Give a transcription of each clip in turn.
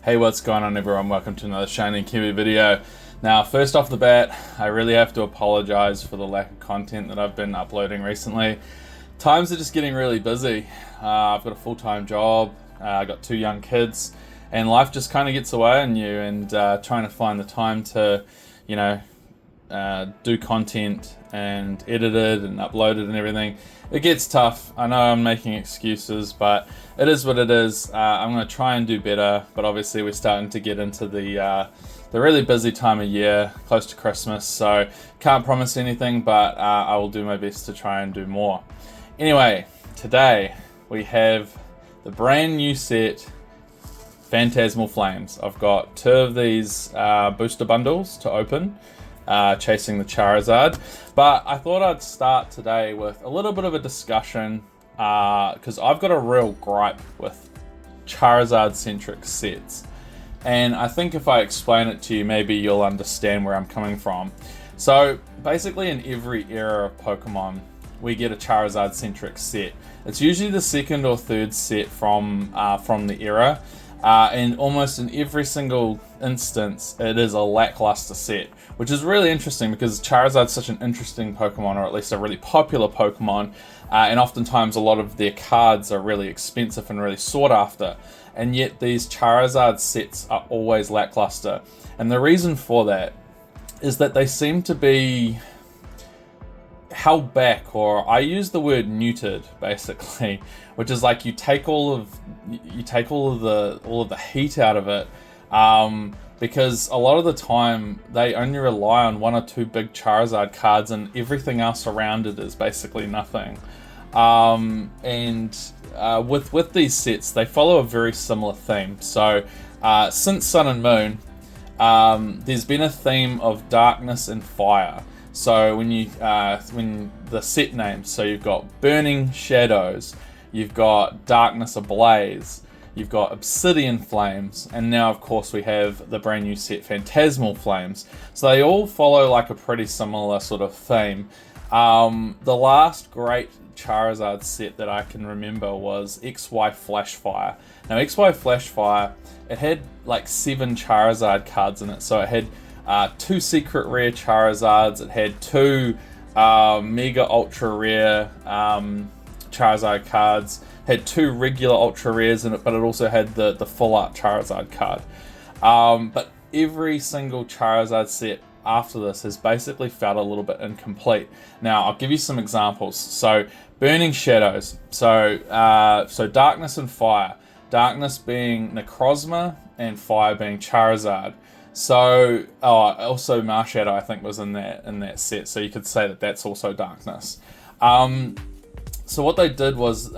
Hey, what's going on everyone? Welcome to another Shining Kiwi video. Now, first off the bat, I really have to apologize for the lack of content that I've been uploading recently. Times are just getting really busy. I've got a full-time job, I've got 2 young kids, and life just kind of gets away on you, and trying to find the time to, do content and edit it and upload it and everything. It gets tough. I know I'm making excuses, but it is what it is. I'm going to try and do better, but obviously we're starting to get into the really busy time of year, close to Christmas, so can't promise anything, but I will do my best to try and do more. Anyway, today we have the brand new set, Phantasmal Flames. I've got 2 of these booster bundles to open, chasing the Charizard, but I thought I'd start today with a little bit of a discussion because I've got a real gripe with Charizard-centric sets, and I think if I explain it to you, maybe you'll understand where I'm coming from. So basically, in every era of Pokemon, we get a Charizard-centric set. It's usually the 2nd or 3rd set from the era, and almost in every single instance, it is a lackluster set, which is really interesting because Charizard's such an interesting Pokemon, or at least a really popular Pokemon, and oftentimes a lot of their cards are really expensive and really sought after, and yet these Charizard sets are always lackluster. And the reason for that is that they seem to be held back, or I use the word neutered, basically, which is like you take all of the heat out of it, because a lot of the time they only rely on 1 or 2 big Charizard cards, and everything else around it is basically nothing. With these sets, they follow a very similar theme. So since Sun and Moon, there's been a theme of darkness and fire. So when the set names, so you've got Burning Shadows, you've got Darkness Ablaze, you've got Obsidian Flames, and now of course we have the brand new set Phantasmal Flames. So they all follow like a pretty similar sort of theme. The last great Charizard set that I can remember was XY Flashfire. Now XY Flashfire, it had like 7 Charizard cards in it, so it had 2 secret rare Charizards, it had 2 mega ultra rare Charizard cards, had 2 regular ultra rares in it, but it also had the full art Charizard card. But every single Charizard set after this has basically felt a little bit incomplete. Now I'll give you some examples. So Burning Shadows, so Darkness and Fire, Darkness being Necrozma and Fire being Charizard. So also Marshadow I think was in that set, so you could say that that's also Darkness. So what they did was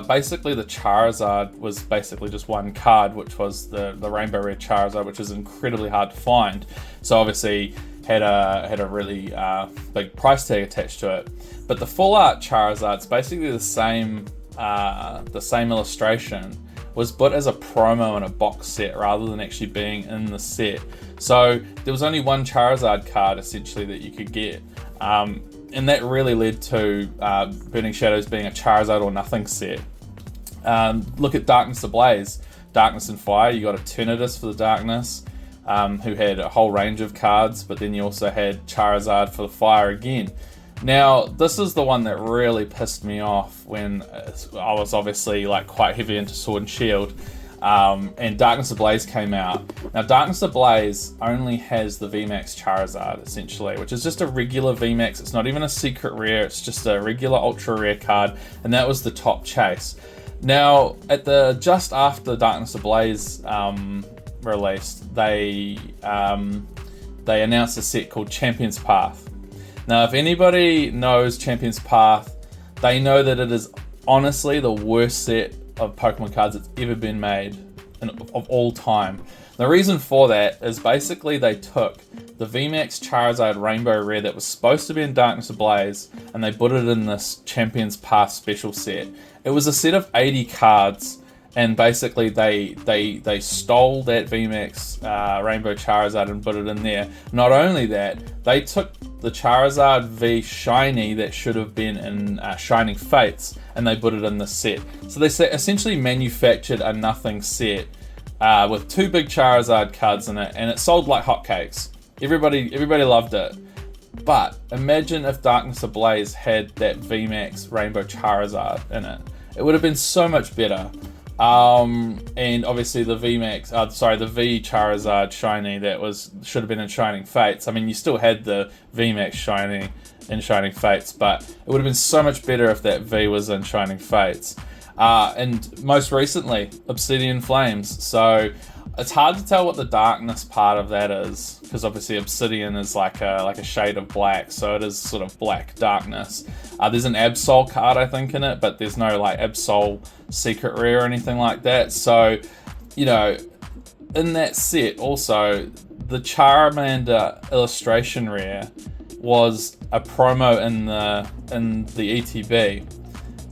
basically the Charizard was basically just 1 card, which was the Rainbow Red Charizard, which is incredibly hard to find. So obviously had a really big price tag attached to it. But the full art Charizard's basically the same illustration, was put as a promo in a box set rather than actually being in the set. So there was only 1 Charizard card essentially that you could get. And that really led to Burning Shadows being a Charizard or nothing set. Look at Darkness Ablaze, Darkness and Fire. You got Eternatus for the Darkness, who had a whole range of cards, but then you also had Charizard for the Fire again. Now, this is the one that really pissed me off when I was obviously like quite heavy into Sword and Shield, and Darkness Ablaze came out. Now, Darkness Ablaze only has the VMAX Charizard, essentially, which is just a regular VMAX. It's not even a secret rare, it's just a regular ultra rare card, and that was the top chase. Now, just after Darkness Ablaze released, they announced a set called Champion's Path. Now, if anybody knows Champion's Path, they know that it is honestly the worst set of Pokemon cards that's ever been made of all time. The reason for that is basically they took the VMAX Charizard Rainbow Rare that was supposed to be in Darkness Ablaze, and they put it in this Champion's Path special set. It was a set of 80 cards, and basically they stole that VMAX Rainbow Charizard and put it in there. Not only that, they took the Charizard V Shiny that should have been in Shining Fates, and they put it in the set. So they essentially manufactured a nothing set with 2 big Charizard cards in it, and it sold like hotcakes. Everybody loved it. But imagine if Darkness Ablaze had that VMAX Rainbow Charizard in it. It would have been so much better. And obviously the the V Charizard Shiny should have been in Shining Fates. I mean, you still had the VMAX Shiny in Shining Fates, but it would have been so much better if that V was in Shining Fates. And most recently, Obsidian Flames. So it's hard to tell what the darkness part of that is, because obviously Obsidian is like a shade of black, so it is sort of black darkness. There's an Absol card, I think, in it, but there's no like Absol secret rare or anything like that. So, you know, in that set also, the Charmander illustration rare was a promo in the ETB.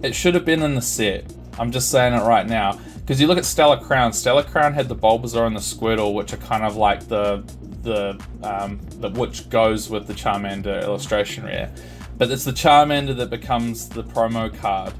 It should have been in the set. I'm just saying it right now. Because you look at Stellar Crown. Stellar Crown had the Bulbasaur and the Squirtle, which are kind of like the which goes with the Charmander illustration rare. But it's the Charmander that becomes the promo card.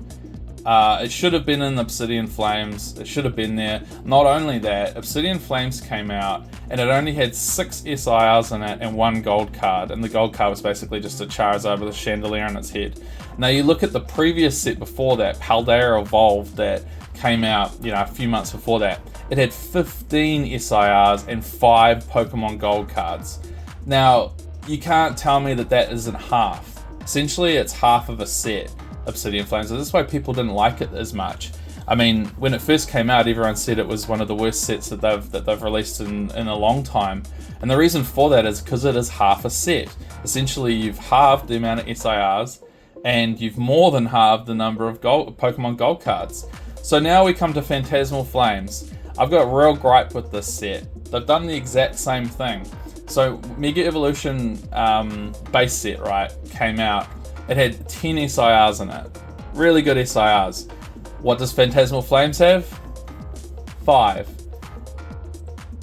It should have been in Obsidian Flames. It should have been there. Not only that, Obsidian Flames came out and it only had 6 SIRs in it and 1 gold card. And the gold card was basically just a Charizard with a chandelier on its head. Now you look at the previous set before that, Paldea Evolved, that came out, you know, a few months before that. It had 15 SIRs and 5 Pokemon Gold cards. Now, you can't tell me that that isn't half. Essentially, it's half of a set, Obsidian Flames. This is why people didn't like it as much. I mean, when it first came out, everyone said it was one of the worst sets that they've released in a long time. And the reason for that is because it is half a set. Essentially, you've halved the amount of SIRs, and you've more than halved the number of Pokemon Gold cards. So now we come to Phantasmal Flames. I've got a real gripe with this set. They've done the exact same thing. So Mega Evolution base set, right, came out. It had 10 SIRs in it. Really good SIRs. What does Phantasmal Flames have? 5.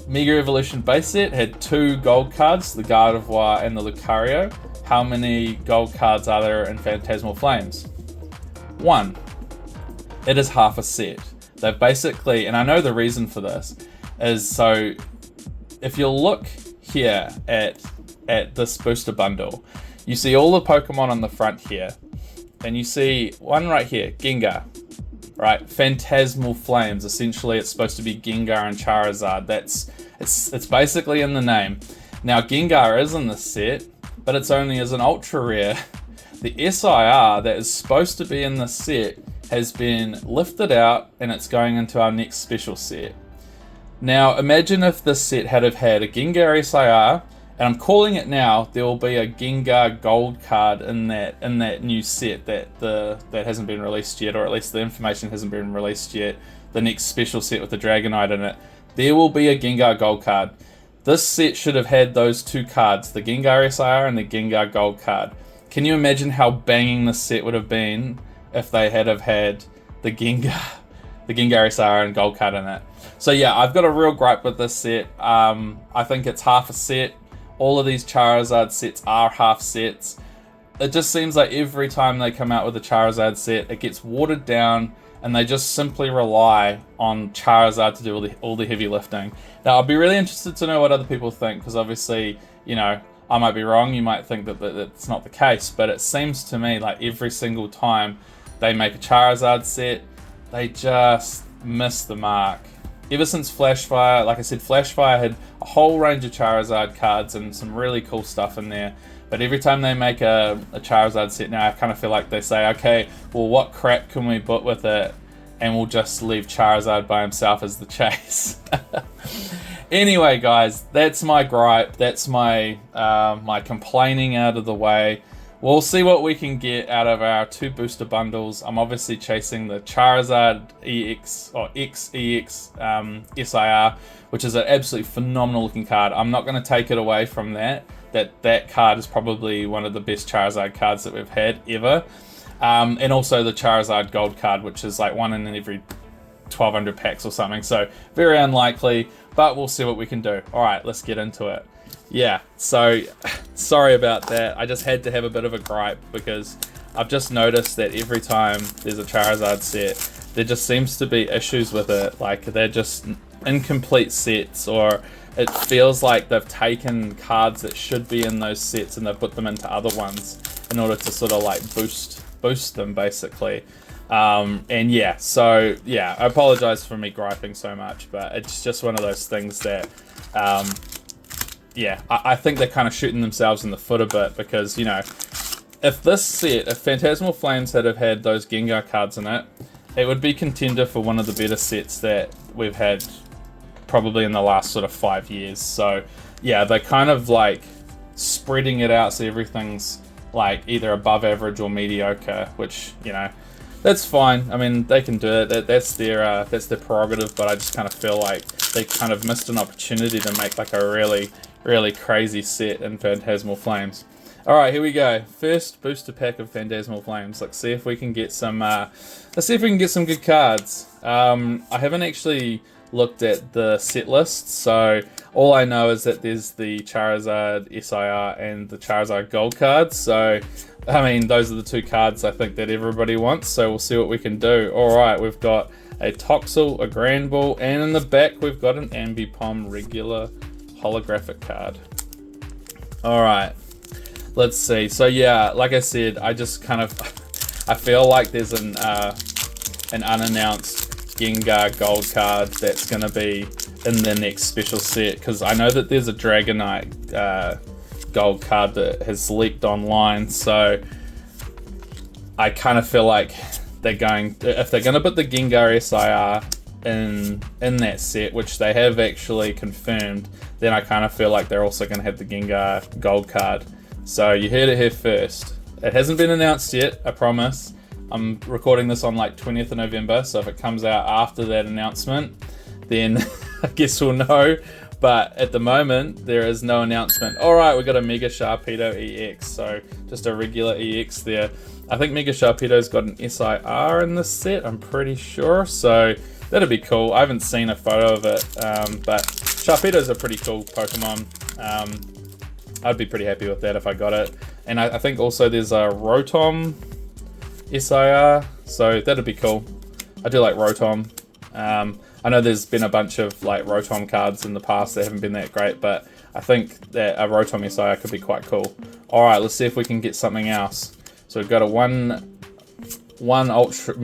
Mega Evolution base set had 2 gold cards, the Gardevoir and the Lucario. How many gold cards are there in Phantasmal Flames? 1. It is half a set. They've basically, and I know the reason for this, is so if you look here at this booster bundle, you see all the Pokemon on the front here, and you see one right here, Gengar, right? Phantasmal Flames. Essentially, it's supposed to be Gengar and Charizard. It's basically in the name. Now, Gengar is in the set, but it's only as an ultra rare. The SIR that is supposed to be in the set has been lifted out, and it's going into our next special set. Now, imagine if this set had had a Gengar SIR, and I'm calling it now, there will be a Gengar gold card in that new set that hasn't been released yet, or at least the information hasn't been released yet. The next special set with the Dragonite in it. There will be a Gengar gold card. This set should have had those 2 cards, the Gengar SIR and the Gengar gold card. Can you imagine how banging this set would have been if they had the Gengar SIR and gold card in it? So yeah, I've got a real gripe with this set. I think it's half a set. All of these Charizard sets are half sets. It just seems like every time they come out with a Charizard set, it gets watered down, and they just simply rely on Charizard to do all the heavy lifting. Now, I'd be really interested to know what other people think, because obviously, you know, I might be wrong. You might think that that's not the case, but it seems to me like every single time they make a Charizard set, they just miss the mark. Ever since Flashfire, like I said, Flashfire had a whole range of Charizard cards and some really cool stuff in there. But every time they make a Charizard set now, I kind of feel like they say, okay, well, what crap can we put with it? And we'll just leave Charizard by himself as the chase. Anyway, guys, that's my gripe. That's my my complaining out of the way. We'll see what we can get out of our 2 booster bundles. I'm obviously chasing the Charizard EX or XEX SIR, which is an absolutely phenomenal looking card. I'm not going to take it away from that. That card is probably one of the best Charizard cards that we've had ever. And also the Charizard Gold card, which is like 1 in every 1,200 packs or something. So very unlikely, but we'll see what we can do. All right, let's get into it. Yeah, so sorry about that. I just had to have a bit of a gripe because I've just noticed that every time there's a Charizard set, there just seems to be issues with it. Like, they're just incomplete sets, or it feels like they've taken cards that should be in those sets and they've put them into other ones in order to sort of like boost them basically. And yeah, so yeah, I apologize for me griping so much, but it's just one of those things that yeah, I think they're kind of shooting themselves in the foot a bit, because, you know, if this set, if Phantasmal Flames had have had those Gengar cards in it, it would be contender for one of the better sets that we've had probably in the last sort of 5 years. So yeah, they're kind of like spreading it out so everything's like either above average or mediocre, which, you know, that's fine. I mean, they can do it. That's their prerogative. But I just kind of feel like they kind of missed an opportunity to make like a really crazy set in Phantasmal Flames. All right, here we go. First booster pack of Phantasmal Flames. Let's see if we can get some. Let's see if we can get some good cards. I haven't actually looked at the set list, so all I know is that there's the Charizard SIR and the Charizard Gold cards. So, I mean, those are the two cards I think that everybody wants, so we'll see what we can do. Alright, we've got a Toxel, a Granbull, and in the back we've got an Ambipom regular holographic card. Alright, let's see. So yeah, like I said, I just kind of, I feel like there's an unannounced Gengar Gold card that's going to be in the next special set, because I know that there's a Dragonite Gold card that has leaked online, so I kind of feel like they're going, if they're going to put the Gengar SIR in that set, which they have actually confirmed, then I kind of feel like they're also going to have the Gengar Gold card. So you heard it here first. It hasn't been announced yet, I promise. I'm recording this on like 20th of November, so if it comes out after that announcement, then I guess we'll know. But at the moment, there is no announcement. Alright, we got a Mega Sharpedo EX, so just a regular EX there. I think Mega Sharpedo's got an SIR in this set, I'm pretty sure, so that'd be cool. I haven't seen a photo of it, but Sharpedo's a pretty cool Pokemon. I'd be pretty happy with that if I got it. And I think also there's a Rotom SIR, so that'd be cool. I do like Rotom. I know there's been a bunch of like Rotom cards in the past that haven't been that great, but I think that a Rotom SIR could be quite cool. Alright, let's see if we can get something else. So we've got a one ultra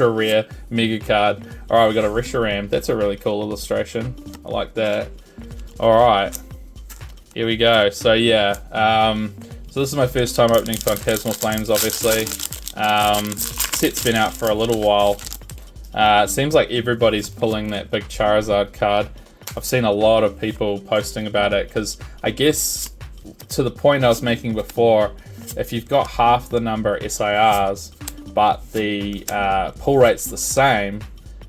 rare mega card. Alright, we've got a Reshiram. That's a really cool illustration. I like that. Alright, here we go. So yeah, so this is my first time opening Phantasmal Flames, obviously. Set's been out for a little while. It seems like everybody's pulling that big Charizard card. I've seen a lot of people posting about it, because I guess to the point I was making before, if you've got half the number of SIRs, but the pull rate's the same,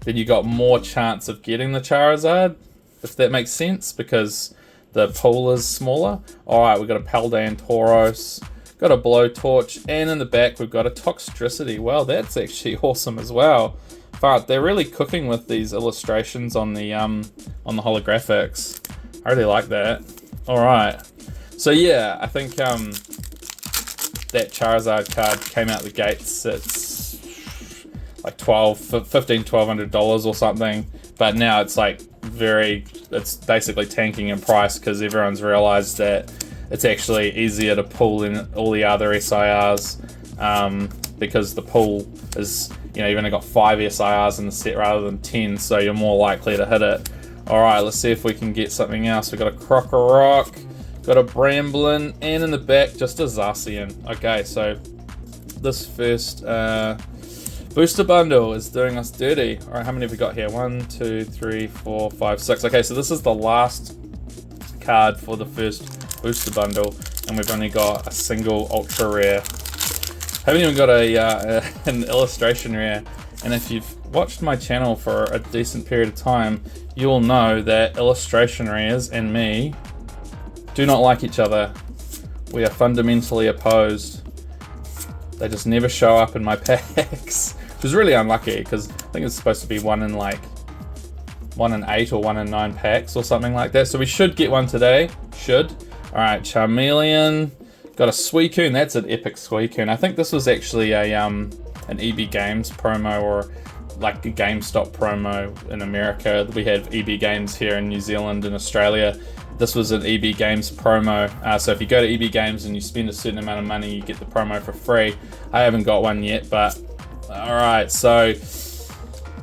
then you got more chance of getting the Charizard, if that makes sense, because the pool is smaller. Alright, we've got a Paldean Tauros, got a Blowtorch, and in the back we've got a Toxtricity. Well, that's actually awesome as well. But they're really cooking with these illustrations on the holographics. I really like that. Alright. So yeah, I think that Charizard card came out the gates. It's like $1,500 or something. But now it's like it's basically tanking in price, because everyone's realized that it's actually easier to pull in all the other SIRs, because the pool is, you know, you've only got 5 SIRs in the set rather than 10, so you're more likely to hit it. Alright, let's see if we can get something else. We've got a Crocorock, got a Bramblin, and in the back, just a Zacian. Okay, so this first booster bundle is doing us dirty. Alright, how many have we got here? 1, 2, 3, 4, 5, 6. Okay, so this is the last card for the first booster bundle, and we've only got a single ultra rare. Haven't even got an illustration rare, and if you've watched my channel for a decent period of time, you'll know that illustration rares and me do not like each other. We are fundamentally opposed. They just never show up in my packs, which is really unlucky, because I think it's supposed to be 1 in 8 or 1 in 9 packs or something like that. So we should get one today. Should. Alright, Charmeleon. Got a Suicune. That's an epic Suicune. I think this was actually a an EB Games promo, or like a GameStop promo in America. We have EB Games here in New Zealand and Australia. This was an EB Games promo. So if you go to EB Games and you spend a certain amount of money, you get the promo for free. I haven't got one yet, but all right. So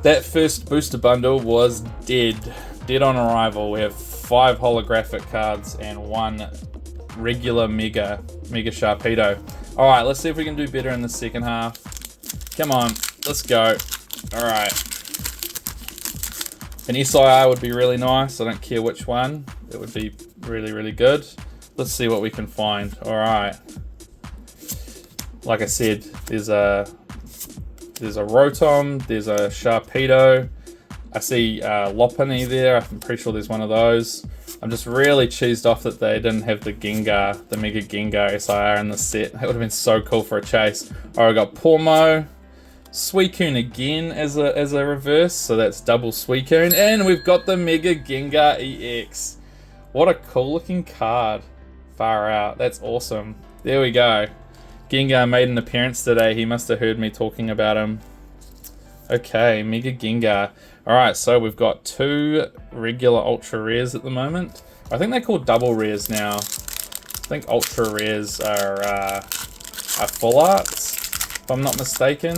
that first booster bundle was dead on arrival. We have 5 holographic cards and 1 regular Mega Sharpedo. All right, let's see if we can do better in the second half. Come on, let's go. All right. An SIR would be really nice. I don't care which one. It would be really, really good. Let's see what we can find. All right. Like I said, there's a Rotom, there's a Sharpedo. I see Lopunny there. I'm pretty sure there's one of those. I'm just really cheesed off that they didn't have the Gengar, the Mega Gengar SIR in the set. That would have been so cool for a chase. All right, I got Pormo, Suicune again as a reverse, so that's double Suicune, and we've got the Mega Gengar EX. What a cool looking card. Far out. That's awesome. There we go. Gengar made an appearance today. He must have heard me talking about him. Okay, Mega Gengar. Alright, so we've got 2 regular ultra rares at the moment. I think they're called double rares now. I think ultra rares are full arts, if I'm not mistaken.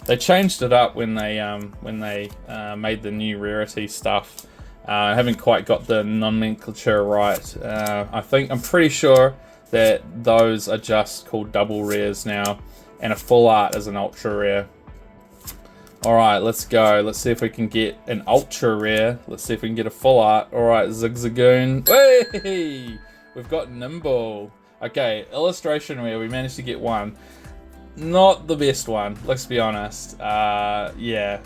They changed it up when they made the new rarity stuff. I haven't quite got the nomenclature right. I'm pretty sure that those are just called double rares now, and a full art is an ultra rare. Alright, let's go. Let's see if we can get an ultra rare. Let's see if we can get a full art. Alright, Zigzagoon. Hey! We've got Nimble. Okay, illustration rare. We managed to get one. Not the best one, let's be honest. Yeah.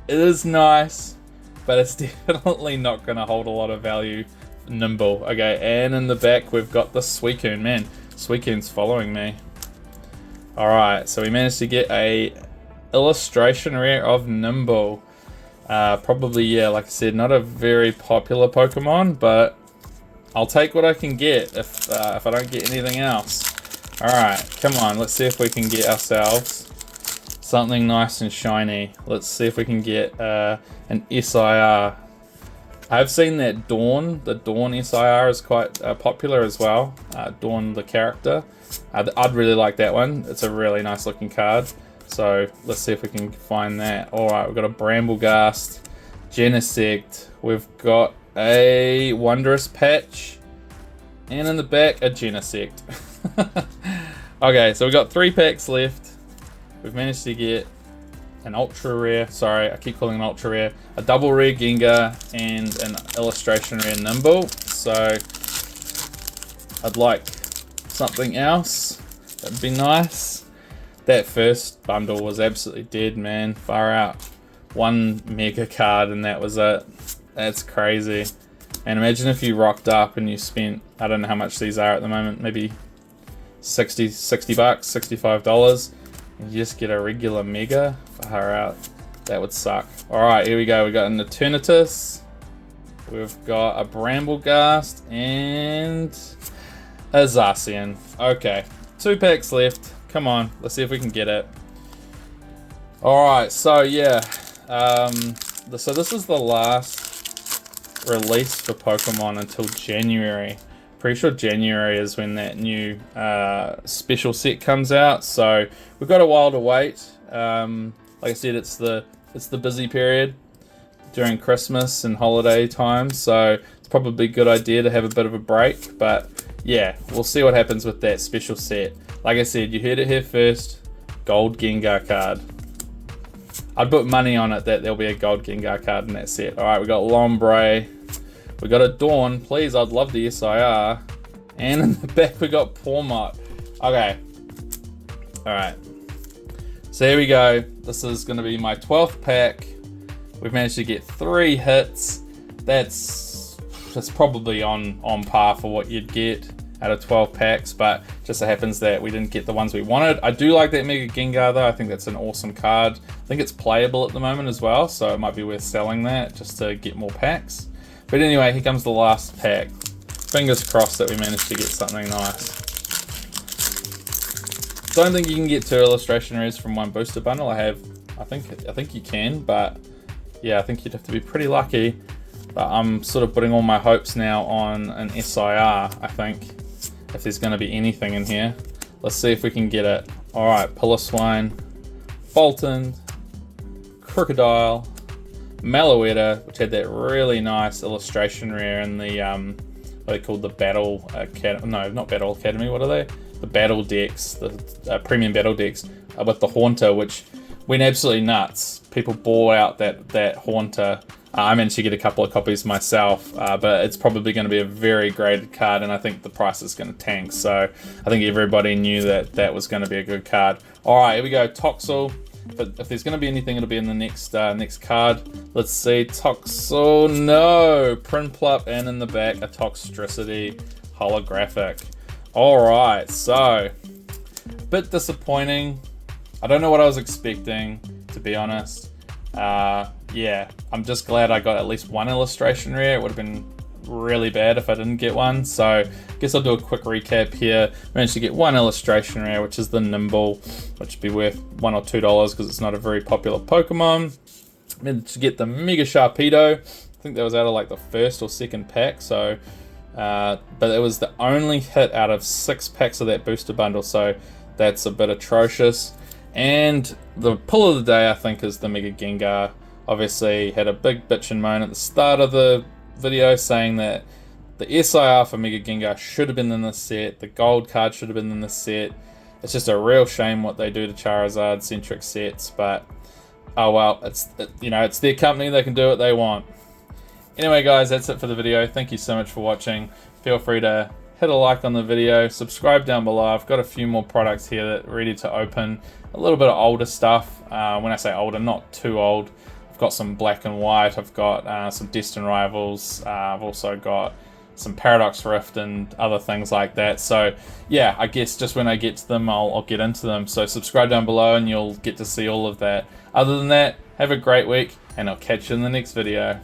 It is nice, but it's definitely not going to hold a lot of value. Nimble. Okay, and in the back we've got the Suicune. Man, Suicune's following me. Alright, so we managed to get a illustration rare of Nimble. Probably, yeah, like I said, not a very popular Pokemon, but I'll take what I can get if I don't get anything else. Alright, come on, let's see if we can get ourselves something nice and shiny. Let's see if we can get an SIR. I've seen that Dawn, the Dawn SIR is quite popular as well. Dawn, the character. I'd really like that one. It's a really nice looking card. So let's see if we can find that. Alright, we've got a Bramblegast, Genesect, we've got a Wondrous Patch, and in the back, a Genesect. Okay, so we've got 3 packs left. We've managed to get an ultra rare, sorry, I keep calling it an ultra rare, a double rare Gengar, and an illustration rare Nimble. So I'd like something else. That'd be nice. That first bundle was absolutely dead, man. Far out. 1 mega card and that was it. That's crazy. And imagine if you rocked up and you spent, I don't know how much these are at the moment, maybe 60 bucks, $65, and you just get a regular mega. Far out. That would suck. Alright, here we go. We got an Eternatus. We've got a Bramblegast and a Zacian. Okay, 2 packs left. Come on, let's see if we can get it. Alright, so yeah. So this is the last release for Pokemon until January. Pretty sure January is when that new special set comes out. So we've got a while to wait. Like I said, it's the busy period during Christmas and holiday time. So it's probably a good idea to have a bit of a break. But yeah, we'll see what happens with that special set. Like I said, you heard it here first. Gold Gengar card. I'd put money on it that there'll be a gold Gengar card in that set. Alright, we got Lombre. We got a Dawn. Please, I'd love the SIR. And in the back, we got Pawmot. Okay. Alright. So here we go. This is going to be my 12th pack. We've managed to get 3 hits. That's probably on par for what you'd get out of 12 packs, but just so happens that we didn't get the ones we wanted. I do like that Mega Gengar though. I think that's an awesome card. I think it's playable at the moment as well, so it might be worth selling that just to get more packs. But anyway, here comes the last pack. Fingers crossed that we managed to get something nice. Don't think you can get 2 illustration rares from 1 booster bundle. I have I think you can, but yeah, I think you'd have to be pretty lucky. But I'm sort of putting all my hopes now on an SIR, I think, if there's going to be anything in here. Let's see if we can get it. All right, Piloswine, Bolton, Crocodile, Malouetta, which had that really nice illustration rare in the, what they called the Battle Academy. No, not Battle Academy, what are they? The Battle Decks, the Premium Battle Decks with the Haunter, which went absolutely nuts. People bought out that Haunter. I managed to get a couple of copies myself, but it's probably going to be a very graded card, and I think the price is going to tank. So I think everybody knew that was going to be a good card. All right, here we go, Toxel. But if there's going to be anything, it'll be in the next card. Let's see, Toxel, no! Prinplup, and in the back, a Toxtricity holographic. All right, so, bit disappointing. I don't know what I was expecting, to be honest. Yeah, I'm just glad I got at least one illustration rare. It would have been really bad if I didn't get one. So I guess I'll do a quick recap here. Managed to get one illustration rare, which is the Nimble, which would be worth $1 or $2 because it's not a very popular Pokemon. Managed to get the Mega Sharpedo. I think that was out of like the first or second pack. So, but it was the only hit out of 6 packs of that booster bundle. So that's a bit atrocious. And the pull of the day, I think, is the Mega Gengar. Obviously, had a big bitch and moan at the start of the video saying that the SIR for Mega Gengar should have been in this set. The gold card should have been in this set. It's just a real shame what they do to Charizard-centric sets, but oh well, it's their company. They can do what they want. Anyway, guys, that's it for the video. Thank you so much for watching. Feel free to hit a like on the video, subscribe down below. I've got a few more products here that are ready to open. A little bit of older stuff. When I say older, not too old. I've got some black and white. I've got some Destined Rivals. I've also got some Paradox Rift and other things like that. So yeah, I guess just when I get to them, I'll get into them. So subscribe down below and you'll get to see all of that. Other than that, have a great week and I'll catch you in the next video.